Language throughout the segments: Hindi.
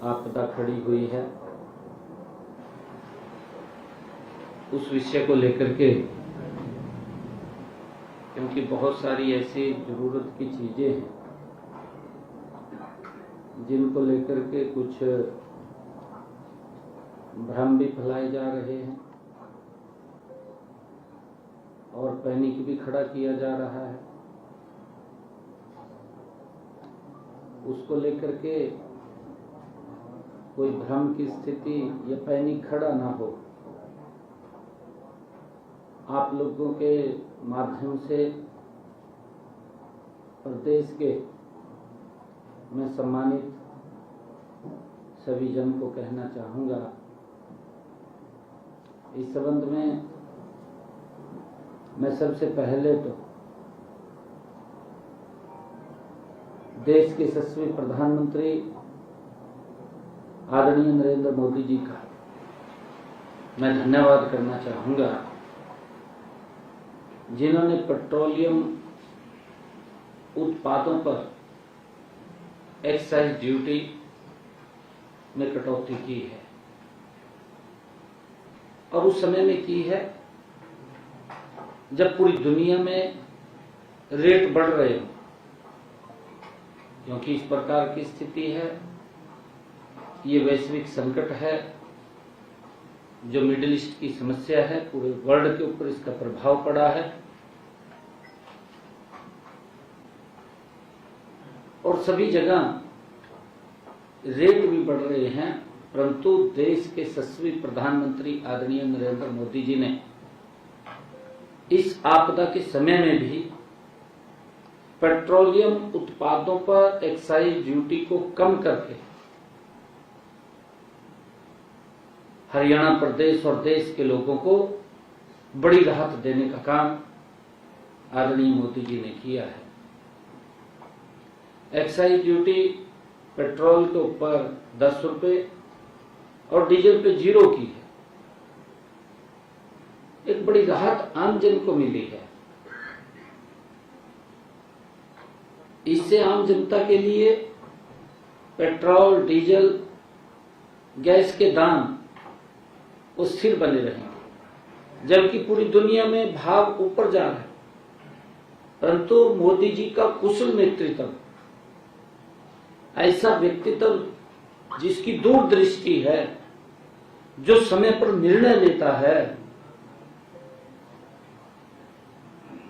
आपदा खड़ी हुई है, उस विषय को लेकर के, क्योंकि बहुत सारी ऐसी जरूरत की चीजें हैं जिनको लेकर के कुछ भ्रम भी फैलाए जा रहे हैं और पैनिक भी खड़ा किया जा रहा है। उसको लेकर के कोई भ्रम की स्थिति या पैनिक खड़ा ना हो, आप लोगों के माध्यम से प्रदेश के मैं सम्मानित सभी जन को कहना चाहूँगा। इस संबंध में मैं सबसे पहले तो देश के यशस्वी प्रधानमंत्री आदरणीय नरेंद्र मोदी जी का मैं धन्यवाद करना चाहूँगा, जिन्होंने पेट्रोलियम उत्पादों पर एक्साइज ड्यूटी में कटौती की है और उस समय में की है जब पूरी दुनिया में रेट बढ़ रहे हो, क्योंकि इस प्रकार की स्थिति है, ये वैश्विक संकट है, जो मिडिल ईस्ट की समस्या है, पूरे वर्ल्ड के ऊपर इसका प्रभाव पड़ा है और सभी जगह रेट भी बढ़ रहे हैं। परंतु देश के यशस्वी प्रधानमंत्री आदरणीय नरेंद्र मोदी जी ने इस आपदा के समय में भी पेट्रोलियम उत्पादों पर एक्साइज ड्यूटी को कम करके हरियाणा प्रदेश और देश के लोगों को बड़ी राहत देने का काम आदरणीय मोदी जी ने किया है। एक्साइज ड्यूटी पेट्रोल के ऊपर 10 रुपए और डीजल पे 0 की है। एक बड़ी राहत आम जन को मिली है। इससे आम जनता के लिए पेट्रोल, डीजल, गैस के दाम वो स्थिर बने रहेंगे, जबकि पूरी दुनिया में भाव ऊपर जा रहे हैं। परंतु मोदी जी का कुशल नेतृत्व, ऐसा व्यक्तित्व जिसकी दूरदृष्टि है, जो समय पर निर्णय लेता है,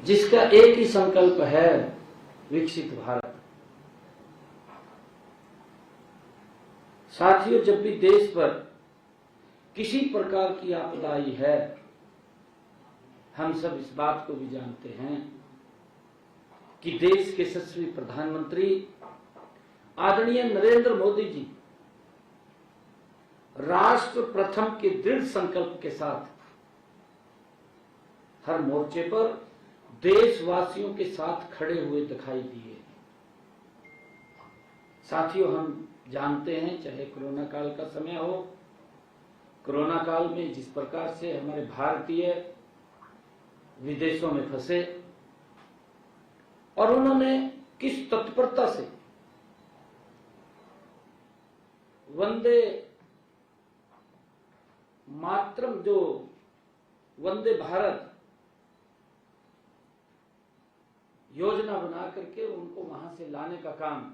जिसका एक ही संकल्प है, विकसित भारत। साथियों, जब भी देश पर किसी प्रकार की आपदा आई है, हम सब इस बात को भी जानते हैं कि देश के यशस्वी प्रधानमंत्री आदरणीय नरेंद्र मोदी जी राष्ट्र प्रथम के दृढ़ संकल्प के साथ हर मोर्चे पर देशवासियों के साथ खड़े हुए दिखाई दिए। साथियों, हम जानते हैं, चाहे कोरोना काल का समय हो, कोरोना काल में जिस प्रकार से हमारे भारतीय विदेशों में फंसे और उन्होंने किस तत्परता से वंदे मातरम, जो वंदे भारत योजना बना करके उनको वहां से लाने का काम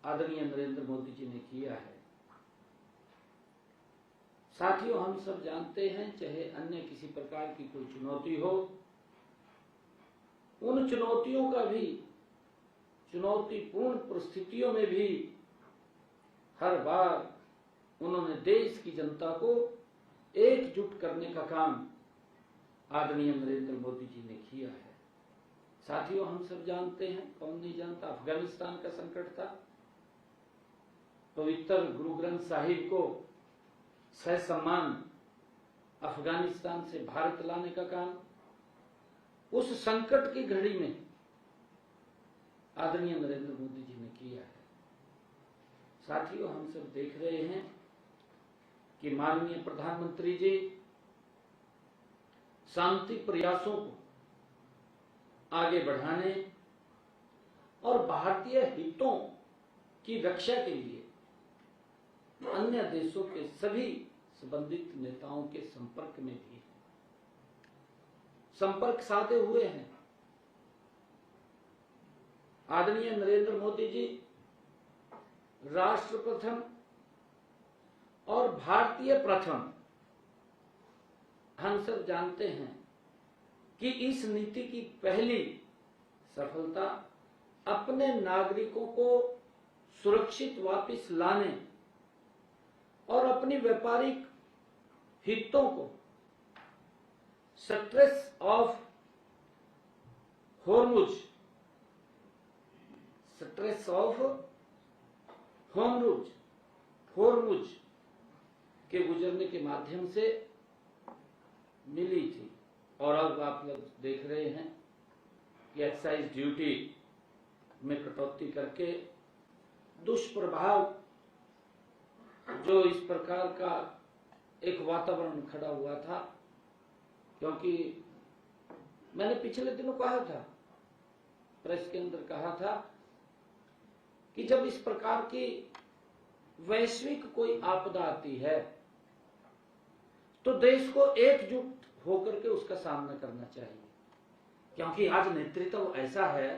आदरणीय नरेंद्र मोदी जी ने किया है। साथियों, हम सब जानते हैं, चाहे अन्य किसी प्रकार की कोई चुनौती हो, उन चुनौतियों का भी, चुनौतीपूर्ण परिस्थितियों में भी हर बार उन्होंने देश की जनता को एकजुट करने का काम आदरणीय नरेंद्र मोदी जी ने किया है। साथियों, हम सब जानते हैं, कौन नहीं जानता, अफगानिस्तान का संकट था। पवित्र गुरु ग्रंथ साहिब को ससम्मान अफगानिस्तान से भारत लाने का काम उस संकट की घड़ी में आदरणीय नरेंद्र मोदी जी ने किया है। साथियों, हम सब देख रहे हैं कि माननीय प्रधानमंत्री जी शांति प्रयासों को आगे बढ़ाने और भारतीय हितों की रक्षा के लिए अन्य देशों के सभी संबंधित नेताओं के संपर्क में भी है, संपर्क साधे हुए हैं। आदरणीय नरेंद्र मोदी जी राष्ट्र प्रथम और भारतीय प्रथम, हम सब जानते हैं कि इस नीति की पहली सफलता अपने नागरिकों को सुरक्षित वापस लाने और अपनी व्यापारिक हितों को स्ट्रेस ऑफ होर्मुज के गुजरने के माध्यम से मिली थी। और अब आप लोग देख रहे हैं कि एक्साइज ड्यूटी में कटौती करके दुष्प्रभाव जो इस प्रकार का एक वातावरण खड़ा हुआ था, क्योंकि मैंने पिछले दिनों कहा था, प्रेस के अंदर कहा था कि जब इस प्रकार की वैश्विक कोई आपदा आती है तो देश को एकजुट होकर के उसका सामना करना चाहिए, क्योंकि आज नेतृत्व ऐसा है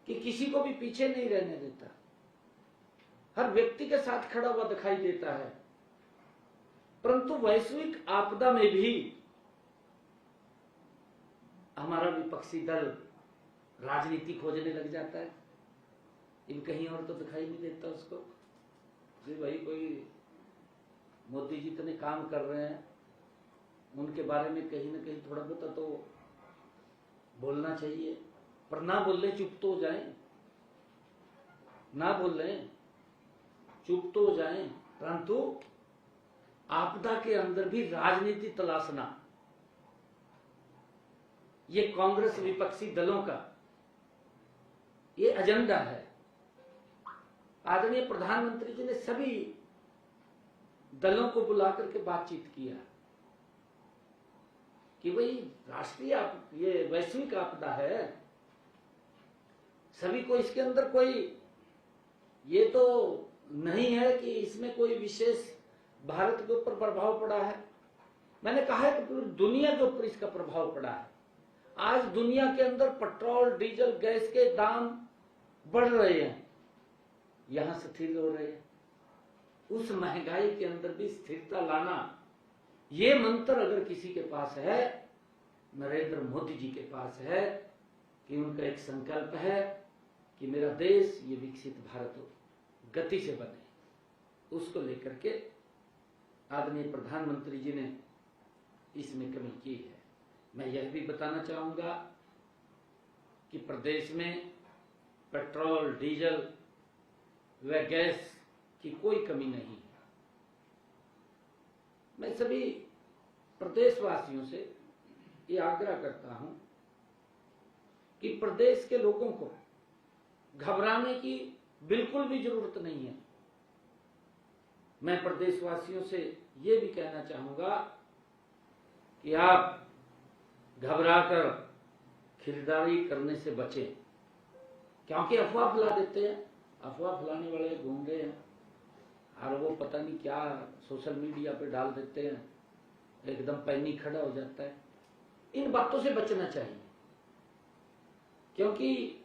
कि किसी को भी पीछे नहीं रहने देता, हर व्यक्ति के साथ खड़ा हुआ दिखाई देता है। परंतु वैश्विक आपदा में भी हमारा विपक्षी दल राजनीति खोजने लग जाता है। इन कहीं और तो दिखाई नहीं देता उसको जी, भाई कोई मोदी जी इतने काम कर रहे हैं, उनके बारे में कहीं ना कहीं थोड़ा बहुत तो बोलना चाहिए, पर ना बोल ले चुप तो हो जाए, ना बोल रहे चुप तो हो जाए। परंतु आपदा के अंदर भी राजनीति तलाशना, ये कांग्रेस विपक्षी दलों का ये एजेंडा है। आदरणीय प्रधानमंत्री जी ने सभी दलों को बुलाकर के बातचीत किया कि भाई राष्ट्रीय ये वैश्विक आपदा है, सभी को इसके अंदर कोई ये तो नहीं है कि इसमें कोई विशेष भारत के ऊपर प्रभाव पड़ा है। मैंने कहा है कि पूरी दुनिया के ऊपर इसका प्रभाव पड़ा है। आज दुनिया के अंदर पेट्रोल डीजल गैस के दाम बढ़ रहे हैं, यहां स्थिर हो रहे हैं। उस महंगाई के अंदर भी स्थिरता लाना, ये मंत्र अगर किसी के पास है, नरेंद्र मोदी जी के पास है, कि उनका एक संकल्प है कि मेरा देश ये विकसित भारत गति से बने, उसको लेकर के आदरणीय प्रधानमंत्री जी ने इसमें कमी की है। मैं यह भी बताना चाहूंगा कि प्रदेश में पेट्रोल डीजल व गैस की कोई कमी नहीं है। मैं सभी प्रदेशवासियों से ये आग्रह करता हूं कि प्रदेश के लोगों को घबराने की बिल्कुल भी जरूरत नहीं है। मैं प्रदेशवासियों से ये भी कहना चाहूंगा कि आप घबराकर खरीदारी करने से बचें, क्योंकि अफवाह फैला देते हैं, अफवाह फैलाने वाले घूम रहे हैं और वो पता नहीं क्या सोशल मीडिया पे डाल देते हैं, एकदम पैनिक खड़ा हो जाता है। इन बातों से बचना चाहिए, क्योंकि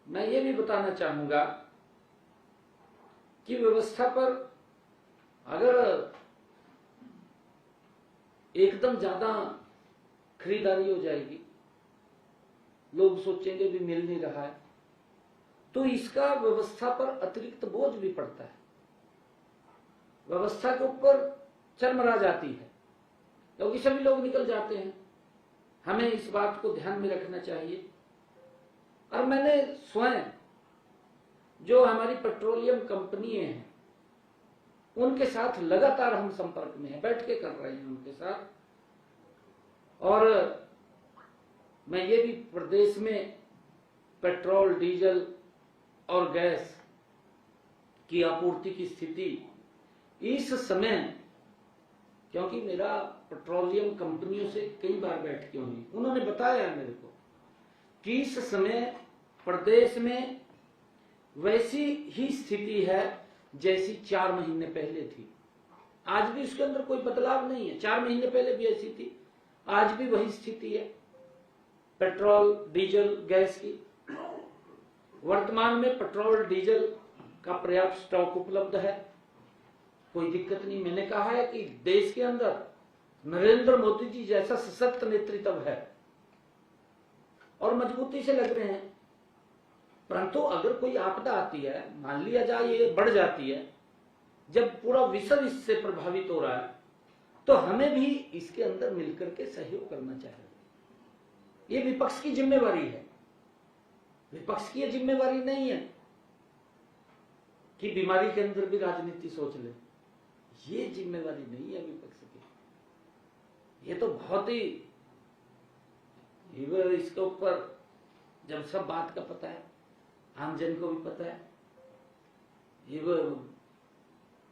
मैं ये भी बताना चाहूंगा कि व्यवस्था पर अगर एकदम ज्यादा खरीदारी हो जाएगी, लोग सोचेंगे भी मिल नहीं रहा है, तो इसका व्यवस्था पर अतिरिक्त बोझ भी पड़ता है, व्यवस्था के ऊपर चरमरा जाती है, क्योंकि सभी लोग निकल जाते हैं। हमें इस बात को ध्यान में रखना चाहिए। और मैंने स्वयं जो हमारी पेट्रोलियम कंपनियां हैं उनके साथ लगातार हम संपर्क में हैं, बैठ के कर रहे हैं उनके साथ। और मैं ये भी प्रदेश में पेट्रोल डीजल और गैस की आपूर्ति की स्थिति इस समय, क्योंकि मेरा पेट्रोलियम कंपनियों से कई बार बैठकें हुई, उन्होंने बताया मेरे को कि इस समय प्रदेश में वैसी ही स्थिति है जैसी 4 महीने पहले थी। आज भी उसके अंदर कोई बदलाव नहीं है। 4 महीने पहले भी ऐसी थी, आज भी वही स्थिति है पेट्रोल डीजल गैस की। वर्तमान में पेट्रोल डीजल का पर्याप्त स्टॉक उपलब्ध है, कोई दिक्कत नहीं। मैंने कहा है कि देश के अंदर नरेंद्र मोदी जी जैसा सशक्त नेतृत्व है और मजबूती से लग रहे हैं। परंतु अगर कोई आपदा आती है, मान लिया जाए ये बढ़ जाती है, जब पूरा विश्व इससे प्रभावित हो रहा है, तो हमें भी इसके अंदर मिलकर के सहयोग करना चाहिए। ये विपक्ष की जिम्मेवारी है। विपक्ष की ये जिम्मेवारी नहीं है कि बीमारी के अंदर भी राजनीति सोच ले। ये जिम्मेवारी नहीं है विपक्ष की। ये तो बहुत ही इसके ऊपर जब सब बात का पता है, आमजन को भी पता है, ये वो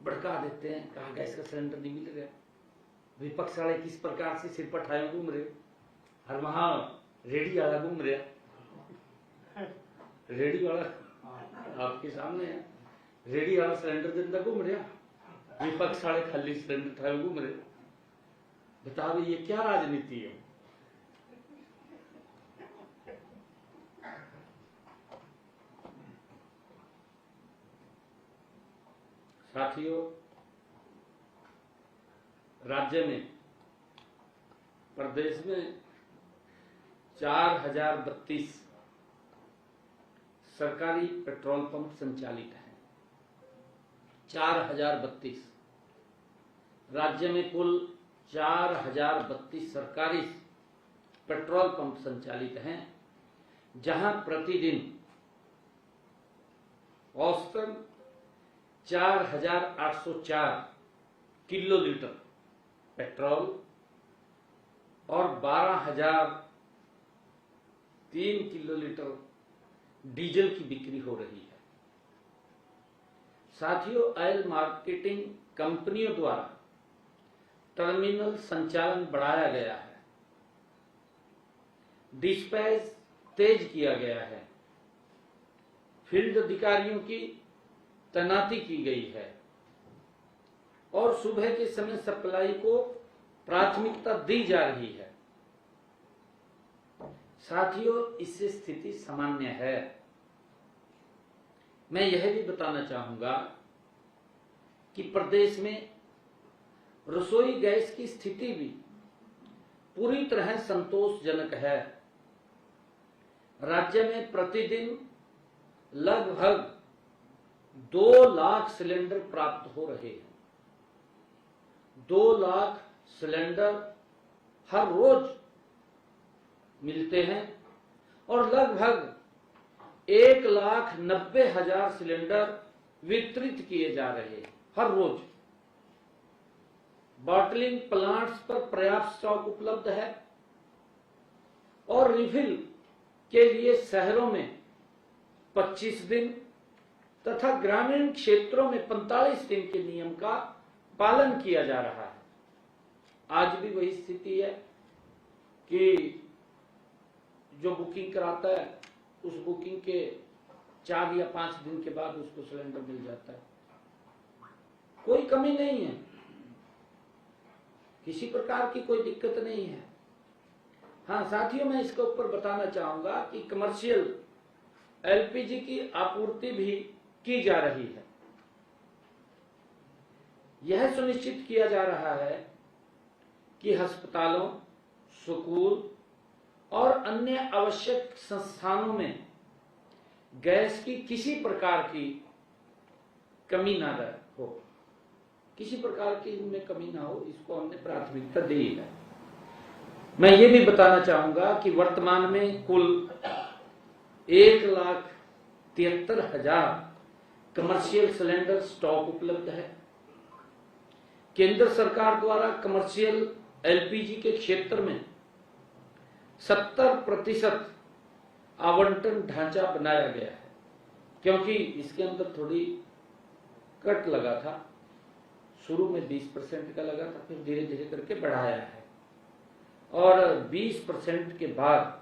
भड़का देते हैं, कहा गैस का सिलेंडर नहीं मिल रहा। विपक्ष वाले किस प्रकार से सिर पर ठाए घूम रहे, हर वहां रेडी वाला घूम रहा, रेडी वाला आपके सामने है, रेडी वाला सिलेंडर के अंदर घूम रहा, विपक्ष वाले खाली सिलेंडर ठाए घूम रहे। बताओ ये क्या राजनीति है? साथियों, राज्य में प्रदेश में 4032 सरकारी पेट्रोल पंप संचालित हैं। 4032 राज्य में कुल 4032 सरकारी पेट्रोल पंप संचालित हैं, जहां प्रतिदिन औसतन 4804 किलोलीटर पेट्रोल और 12003 किलोलीटर डीजल की बिक्री हो रही है। साथियों, ऑयल मार्केटिंग कंपनियों द्वारा टर्मिनल संचालन बढ़ाया गया है, डिस्पैच तेज किया गया है, फील्ड अधिकारियों की तैनाती की गई है और सुबह के समय सप्लाई को प्राथमिकता दी जा रही है। साथियों, इससे स्थिति सामान्य है। मैं यह भी बताना चाहूंगा कि प्रदेश में रसोई गैस की स्थिति भी पूरी तरह संतोषजनक है। राज्य में प्रतिदिन लगभग 2 लाख सिलेंडर प्राप्त हो रहे हैं। 2 लाख सिलेंडर हर रोज मिलते हैं और लगभग 1,90,000 सिलेंडर वितरित किए जा रहे हैं हर रोज। बॉटलिंग प्लांट्स पर पर्याप्त स्टॉक उपलब्ध है और रिफिल के लिए शहरों में 25 दिन तथा ग्रामीण क्षेत्रों में 45 दिन के नियम का पालन किया जा रहा है। आज भी वही स्थिति है कि जो बुकिंग कराता है उस बुकिंग के 4 या 5 दिन के बाद उसको सिलेंडर मिल जाता है। कोई कमी नहीं है, किसी प्रकार की कोई दिक्कत नहीं है। हाँ साथियों, मैं इसके ऊपर बताना चाहूंगा कि कमर्शियल एलपीजी की आपूर्ति भी की जा रही है। यह सुनिश्चित किया जा रहा है कि अस्पतालों, स्कूल और अन्य आवश्यक संस्थानों में गैस की किसी प्रकार की कमी ना हो, किसी प्रकार की इनमें कमी ना हो, इसको हमने प्राथमिकता दी है। मैं ये भी बताना चाहूंगा कि वर्तमान में कुल 1,73,000 कमर्शियल सिलेंडर स्टॉक उपलब्ध है। केंद्र सरकार द्वारा कमर्शियल एलपीजी के क्षेत्र में 70% आवंटन ढांचा बनाया गया है, क्योंकि इसके अंदर थोड़ी कट लगा था। शुरू में 20% का लगा था, फिर धीरे धीरे करके बढ़ाया है और 20% के बाद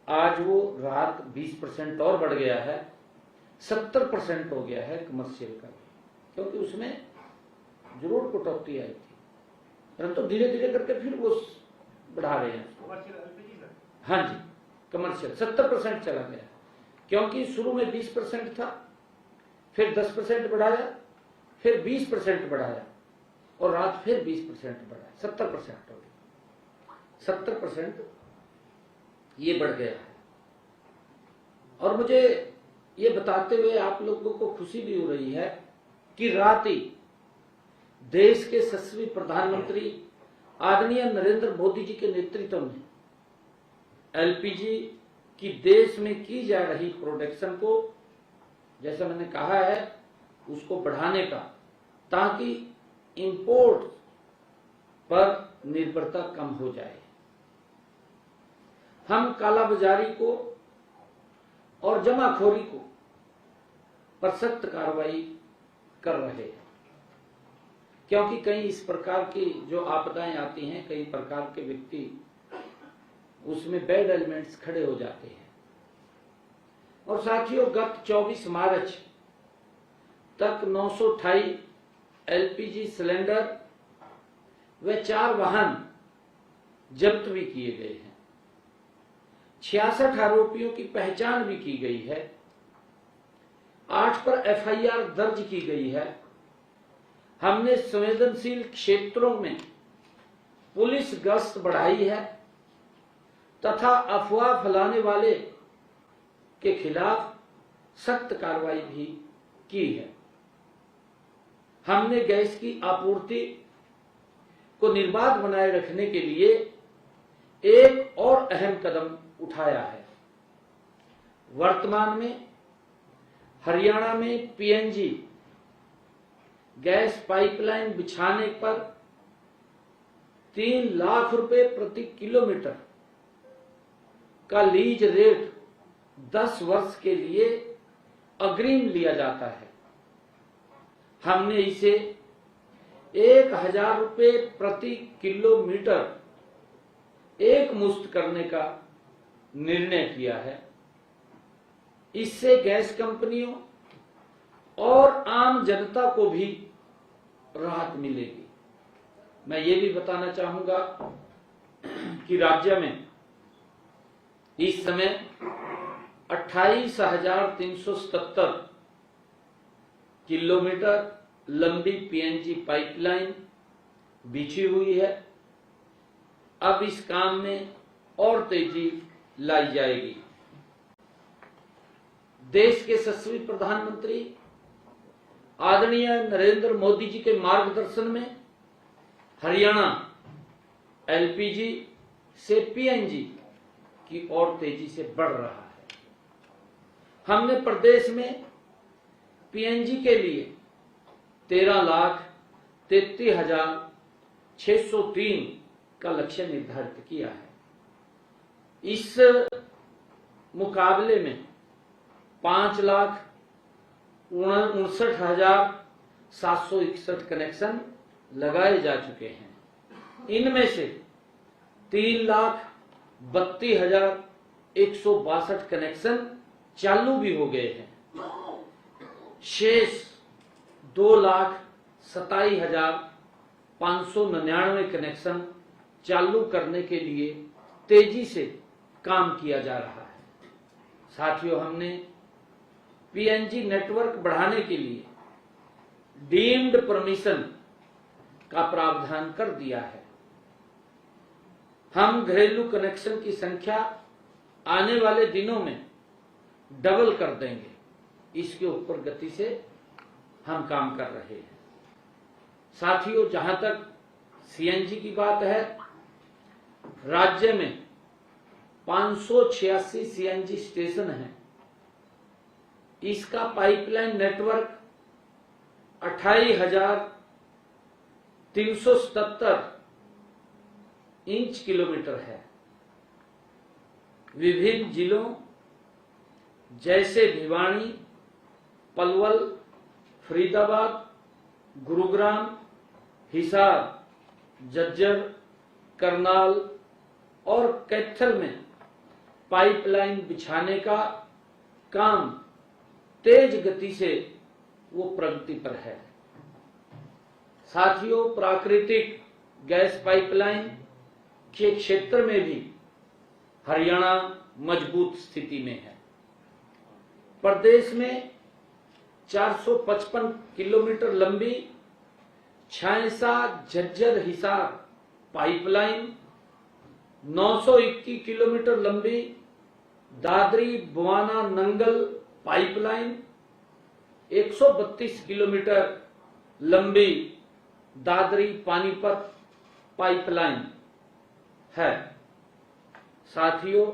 आज वो रात 20% और बढ़ गया है 70% हो गया है कमर्शियल का, क्योंकि उसमें जरूर कटौती आई थी, परंतु धीरे धीरे करके फिर वो बढ़ा रहे हैं। हाँ जी, कमर्शियल 70% चला गया, क्योंकि शुरू में 20% था, फिर 10% बढ़ाया, फिर 20% बढ़ाया, और रात फिर 20% बढ़ाया, 70% हो गया। 70% ये बढ़ गया है। और मुझे ये बताते हुए आप लोगों को खुशी भी हो रही है कि रात ही देश के यशस्वी प्रधानमंत्री आदरणीय नरेंद्र मोदी जी के नेतृत्व में एलपीजी की देश में की जा रही प्रोडक्शन को, जैसा मैंने कहा है, उसको बढ़ाने का, ताकि इंपोर्ट पर निर्भरता कम हो जाए। हम कालाबाजारी को और जमाखोरी को पर सख्त कार्रवाई कर रहे हैं, क्योंकि कई इस प्रकार की जो आपदाएं आती हैं, कई प्रकार के व्यक्ति उसमें बैड एलिमेंट्स खड़े हो जाते हैं। और साथियों, गत 24 मार्च तक 928 एलपीजी सिलेंडर व 4 वाहन जब्त भी किए गए हैं। 66 आरोपियों की पहचान भी की गई है। 8 पर एफआईआर दर्ज की गई है। हमने संवेदनशील क्षेत्रों में पुलिस गश्त बढ़ाई है तथा अफवाह फैलाने वाले के खिलाफ सख्त कार्रवाई भी की है। हमने गैस की आपूर्ति को निर्बाध बनाए रखने के लिए एक और अहम कदम उठाया है। वर्तमान में हरियाणा में पीएनजी गैस पाइपलाइन बिछाने पर 3 लाख रुपए प्रति किलोमीटर का लीज रेट 10 वर्ष के लिए अग्रिम लिया जाता है। हमने इसे 1000 रुपए प्रति किलोमीटर एक मुश्त करने का निर्णय किया है। इससे गैस कंपनियों और आम जनता को भी राहत मिलेगी। मैं ये भी बताना चाहूंगा कि राज्य में इस समय 28,377 किलोमीटर लंबी पीएनजी पाइपलाइन बिछी हुई है। अब इस काम में और तेजी लाई जाएगी। देश के यशस्वी प्रधानमंत्री आदरणीय नरेंद्र मोदी जी के मार्गदर्शन में हरियाणा एलपीजी से पीएनजी की ओर तेजी से बढ़ रहा है। हमने प्रदेश में पीएनजी के लिए 13,33,603 का लक्ष्य निर्धारित किया है। इस मुकाबले में 5,59,761 कनेक्शन लगाए जा चुके हैं। इनमें से 3,32,162 कनेक्शन चालू भी हो गए हैं। शेष 2,27,599 कनेक्शन चालू करने के लिए तेजी से काम किया जा रहा है। साथियों, हमने पीएनजी नेटवर्क बढ़ाने के लिए डीम्ड परमिशन का प्रावधान कर दिया है। हम घरेलू कनेक्शन की संख्या आने वाले दिनों में डबल कर देंगे। इसके ऊपर गति से हम काम कर रहे हैं। साथियों, जहां तक सीएनजी की बात है, राज्य में 586 सीएनजी स्टेशन हैं। इसका पाइपलाइन नेटवर्क 28,377 इंच किलोमीटर है। विभिन्न जिलों जैसे भिवानी, पलवल, फरीदाबाद, गुरुग्राम, हिसार, झज्जर, करनाल और कैथल में पाइपलाइन बिछाने का काम तेज गति से वो प्रगति पर है। साथियों, प्राकृतिक गैस पाइपलाइन के क्षेत्र में भी हरियाणा मजबूत स्थिति में है। प्रदेश में 455 किलोमीटर लंबी छायसा झज्जर हिसार पाइपलाइन, 921 किलोमीटर लंबी दादरी बुआना नंगल पाइपलाइन, 132 किलोमीटर लंबी दादरी पानीपत पाइपलाइन है। साथियों,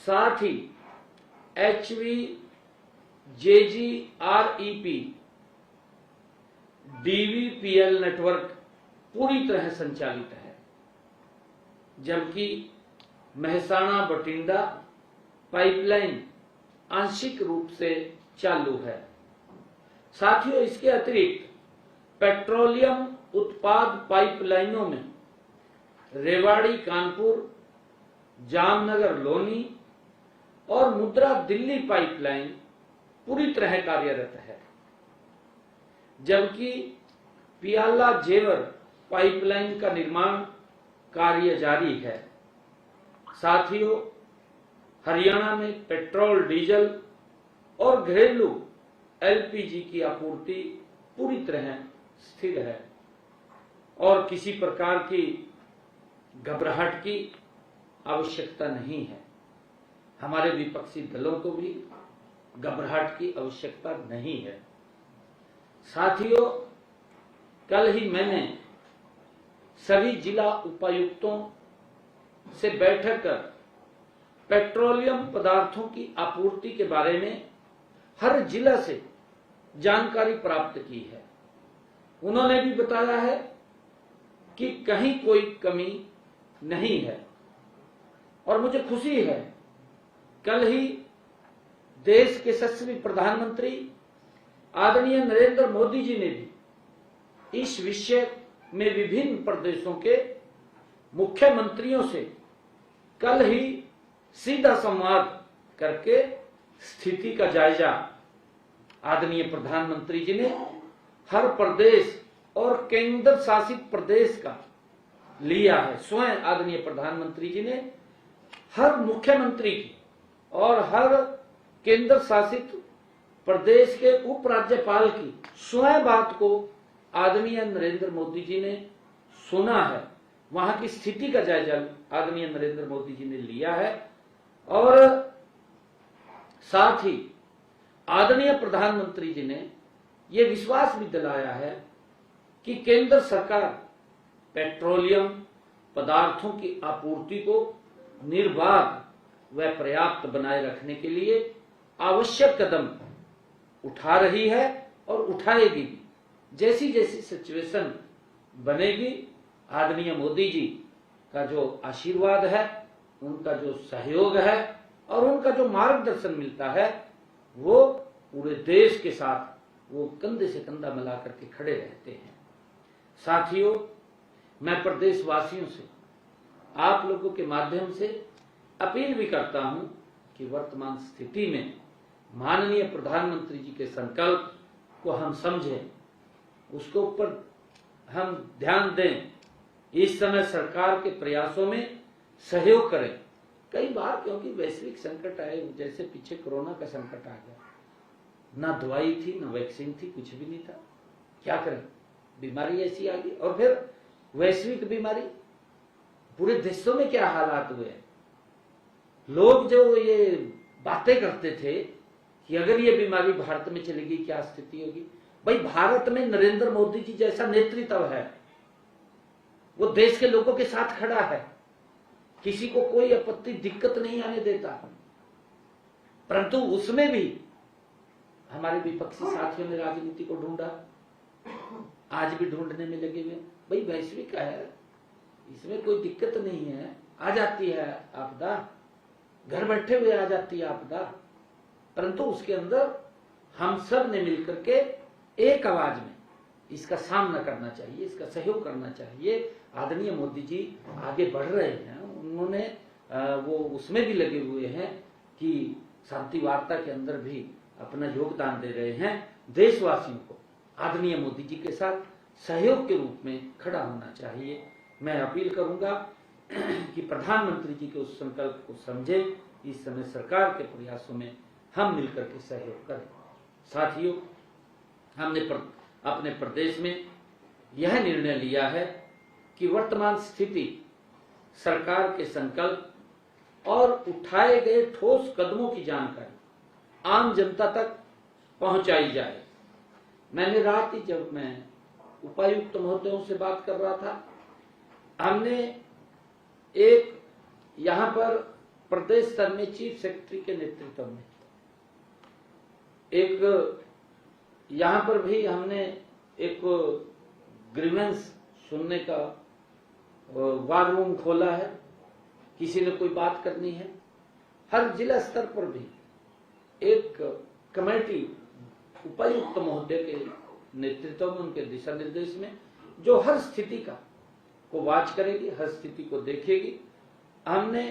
साथ ही HVJGREP DVPL नेटवर्क पूरी तरह संचालित है, जबकि मेहसाणा बठिंडा पाइपलाइन आंशिक रूप से चालू है। साथियों, इसके अतिरिक्त पेट्रोलियम उत्पाद पाइपलाइनों में रेवाड़ी कानपुर, जामनगर लोनी और मुद्रा दिल्ली पाइपलाइन पूरी तरह कार्यरत है, जबकि पियाला जेवर पाइपलाइन का निर्माण कार्य जारी है। साथियों, हरियाणा में पेट्रोल, डीजल और घरेलू LPG की आपूर्ति पूरी तरह स्थिर है और किसी प्रकार की घबराहट की आवश्यकता नहीं है। हमारे विपक्षी दलों को भी घबराहट की आवश्यकता नहीं है। साथियों, कल ही मैंने सभी जिला उपायुक्तों से बैठक कर पेट्रोलियम पदार्थों की आपूर्ति के बारे में हर जिला से जानकारी प्राप्त की है। उन्होंने भी बताया है कि कहीं कोई कमी नहीं है और मुझे खुशी है, कल ही देश के यशस्वी प्रधानमंत्री आदरणीय नरेंद्र मोदी जी ने भी इस विषय में विभिन्न प्रदेशों के मुख्यमंत्रियों से कल ही सीधा संवाद करके स्थिति का जायजा आदरणीय प्रधानमंत्री जी ने हर प्रदेश और केंद्र शासित प्रदेश का लिया है। स्वयं आदरणीय प्रधानमंत्री जी ने हर मुख्यमंत्री की और हर केंद्र शासित प्रदेश के उपराज्यपाल की स्वयं बात को आदरणीय नरेंद्र मोदी जी ने सुना है। वहां की स्थिति का जायजा आदरणीय नरेंद्र मोदी जी ने लिया है और साथ ही आदरणीय प्रधानमंत्री जी ने यह विश्वास भी दिलाया है कि केंद्र सरकार पेट्रोलियम पदार्थों की आपूर्ति को निर्बाध व पर्याप्त बनाए रखने के लिए आवश्यक कदम उठा रही है और उठाएगी भी। जैसी जैसी सिचुएशन बनेगी, आदरणीय मोदी जी का जो आशीर्वाद है, उनका जो सहयोग है और उनका जो मार्गदर्शन मिलता है, वो पूरे देश के साथ वो कंधे से कंधा मिला करके खड़े रहते हैं। साथियों, मैं प्रदेशवासियों से आप लोगों के माध्यम से अपील भी करता हूं कि वर्तमान स्थिति में माननीय प्रधानमंत्री जी के संकल्प को हम समझें, उसके ऊपर हम ध्यान दें। इस समय सरकार के प्रयासों में सहयोग करें। कई बार क्योंकि वैश्विक संकट आए, जैसे पीछे कोरोना का संकट आ गया, ना दवाई थी, ना वैक्सीन थी, कुछ भी नहीं था। क्या करें, बीमारी ऐसी आ गई और फिर वैश्विक बीमारी, पूरे देशों में क्या हालात हुए। लोग जो ये बातें करते थे कि अगर ये बीमारी भारत में चलेगी क्या स्थिति होगी। भाई, भारत में नरेंद्र मोदी जी जैसा नेतृत्व है, वो देश के लोगों के साथ खड़ा है, किसी को कोई आपत्ति दिक्कत नहीं आने देता। परंतु उसमें भी हमारे विपक्षी साथियों ने राजनीति को ढूंढा, आज भी ढूंढने में लगे हुए। भाई, वैश्विक है, इसमें कोई दिक्कत नहीं है, आ जाती है आपदा, घर बैठे हुए आ जाती है आपदा, परंतु उसके अंदर हम सब ने मिलकर के एक आवाज में इसका सामना करना चाहिए, इसका सहयोग करना चाहिए। आदरणीय मोदी जी आगे बढ़ रहे हैं, उन्होंने वो उसमें भी लगे हुए हैं कि शांति वार्ता के अंदर भी अपना योगदान दे रहे हैं। देशवासियों को आदरणीय मोदी जी के साथ सहयोग के रूप में खड़ा होना चाहिए। मैं अपील करूंगा कि प्रधानमंत्री जी के उस संकल्प को समझे। इस समय सरकार के प्रयासों में हम मिलकर के सहयोग करें। साथियों, हमने अपने प्रदेश में यह निर्णय लिया है कि वर्तमान स्थिति, सरकार के संकल्प और उठाए गए ठोस कदमों की जानकारी आम जनता तक पहुंचाई जाए। मैंने रात ही जब मैं उपायुक्त महोदयों से बात कर रहा था, हमने एक यहां पर प्रदेश स्तर में चीफ सेक्रेटरी के नेतृत्व में एक यहां पर भी हमने एक ग्रीवेंस सुनने का वार रूम खोला है। किसी ने कोई बात करनी है, हर जिला स्तर पर भी एक कमेटी उपायुक्त महोदय के नेतृत्व में, उनके दिशा निर्देश में, जो हर स्थिति को वॉच करेगी, हर स्थिति को देखेगी। हमने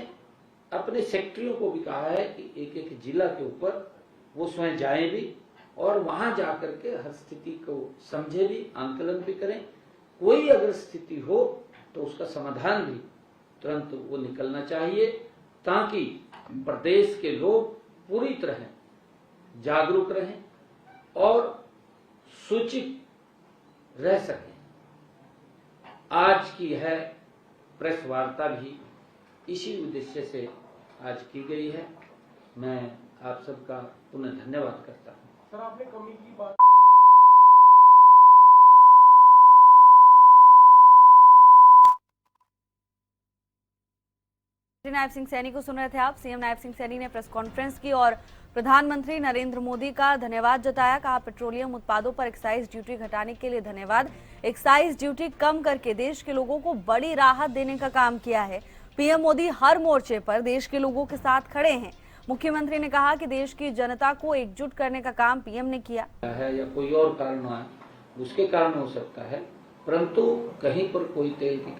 अपने सेक्रेटरियों को भी कहा है कि एक एक जिला के ऊपर वो स्वयं जाएं भी और वहां जाकर के हर स्थिति को समझे भी, आंकलन भी करें। कोई अगर स्थिति हो तो उसका समाधान भी तुरंत वो निकलना चाहिए, ताकि प्रदेश के लोग पूरी तरह जागरूक रहें और सूचित रह सकें। आज की है प्रेस वार्ता भी इसी उद्देश्य से आज की गई है। मैं आप सबका पुनः धन्यवाद करता हूं। सर, आपने कमी की बात नायब सिंह सैनी को सुन रहे थे आप। सीएम नायब सिंह सैनी ने प्रेस कॉन्फ्रेंस की और प्रधानमंत्री नरेंद्र मोदी का धन्यवाद जताया। कहा, पेट्रोलियम उत्पादों पर एक्साइज ड्यूटी घटाने के लिए धन्यवाद। एक्साइज ड्यूटी कम करके देश के लोगों को बड़ी राहत देने का काम किया है। पीएम मोदी हर मोर्चे पर देश के लोगों के साथ खड़े हैं। मुख्यमंत्री ने कहा कि देश की जनता को एकजुट करने का काम पीएम ने किया है, या कोई और कारण है, उसके कारण हो सकता है, परंतु कहीं पर कोई तेल की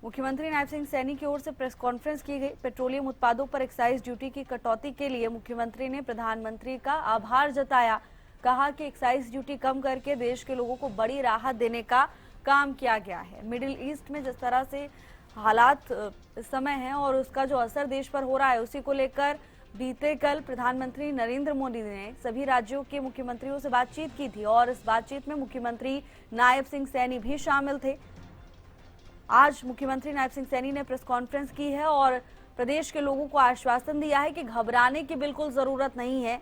मुख्यमंत्री नायब सिंह सैनी की ओर से प्रेस कॉन्फ्रेंस की गई। पेट्रोलियम उत्पादों पर एक्साइज ड्यूटी की कटौती के लिए मुख्यमंत्री ने प्रधानमंत्री का आभार जताया। कहा कि एक्साइज ड्यूटी कम करके देश के लोगों को बड़ी राहत देने का काम किया गया है। मिडिल ईस्ट में जिस तरह से हालात इस समय हैं और उसका जो असर देश पर हो रहा है, उसी को लेकर बीते कल प्रधानमंत्री नरेंद्र मोदी ने सभी राज्यों के मुख्यमंत्रियों से बातचीत की थी और इस बातचीत में मुख्यमंत्री नायब सिंह सैनी भी शामिल थे। आज मुख्यमंत्री नायब सिंह सैनी ने प्रेस कॉन्फ्रेंस की है और प्रदेश के लोगों को आश्वासन दिया है कि घबराने की बिल्कुल जरूरत नहीं है,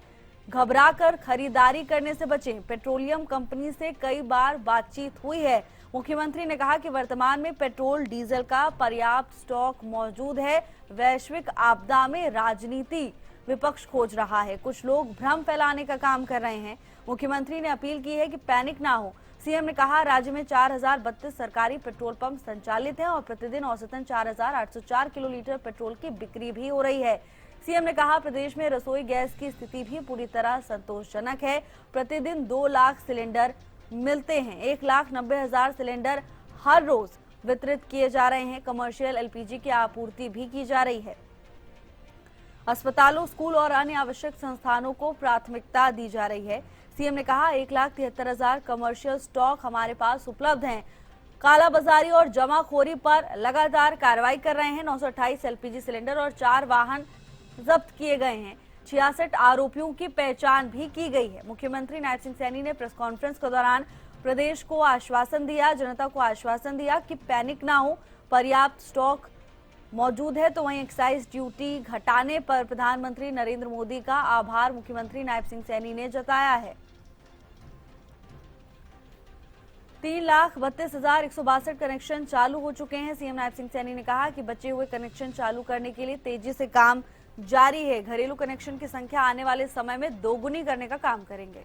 घबराकर खरीदारी करने से बचें। पेट्रोलियम कंपनी से कई बार बातचीत हुई है। मुख्यमंत्री ने कहा कि वर्तमान में पेट्रोल डीजल का पर्याप्त स्टॉक मौजूद है। वैश्विक आपदा में राजनीति विपक्ष खोज रहा है, कुछ लोग भ्रम फैलाने का काम कर रहे हैं। मुख्यमंत्री ने अपील की है कि पैनिक ना हो। सीएम ने कहा, राज्य में 4032 सरकारी पेट्रोल पंप संचालित हैं और प्रतिदिन औसतन 4804 किलोलीटर पेट्रोल की बिक्री भी हो रही है। सीएम ने कहा, प्रदेश में रसोई गैस की स्थिति भी पूरी तरह संतोषजनक है। प्रतिदिन 2 लाख सिलेंडर मिलते हैं। 1,90,000 सिलेंडर हर रोज वितरित किए जा रहे हैं। कमर्शियल एलपीजी की आपूर्ति भी की जा रही है। अस्पतालों, स्कूल और अन्य आवश्यक संस्थानों को प्राथमिकता दी जा रही है। सीएम ने कहा, 1,73,000 कमर्शियल स्टॉक हमारे पास उपलब्ध हैं। कालाबाजारी और जमाखोरी पर लगातार कार्रवाई कर रहे हैं। 928 एलपीजी सिलेंडर और 4 वाहन जब्त किए गए हैं। 66 आरोपियों की पहचान भी की गई है। मुख्यमंत्री नायब सिंह सैनी ने प्रेस कॉन्फ्रेंस के दौरान प्रदेश को आश्वासन दिया, जनता को आश्वासन दिया कि पैनिक ना हो, पर्याप्त स्टॉक मौजूद है। तो वहीं एक्साइज ड्यूटी घटाने पर प्रधानमंत्री नरेंद्र मोदी का आभार मुख्यमंत्री नायब सिंह सैनी ने जताया है। 3,32,162 कनेक्शन चालू हो चुके हैं। सीएम नायब सिंह सैनी ने कहा कि बचे हुए कनेक्शन चालू करने के लिए तेजी से काम जारी है। घरेलू कनेक्शन की संख्या आने वाले समय में दोगुनी करने का काम करेंगे।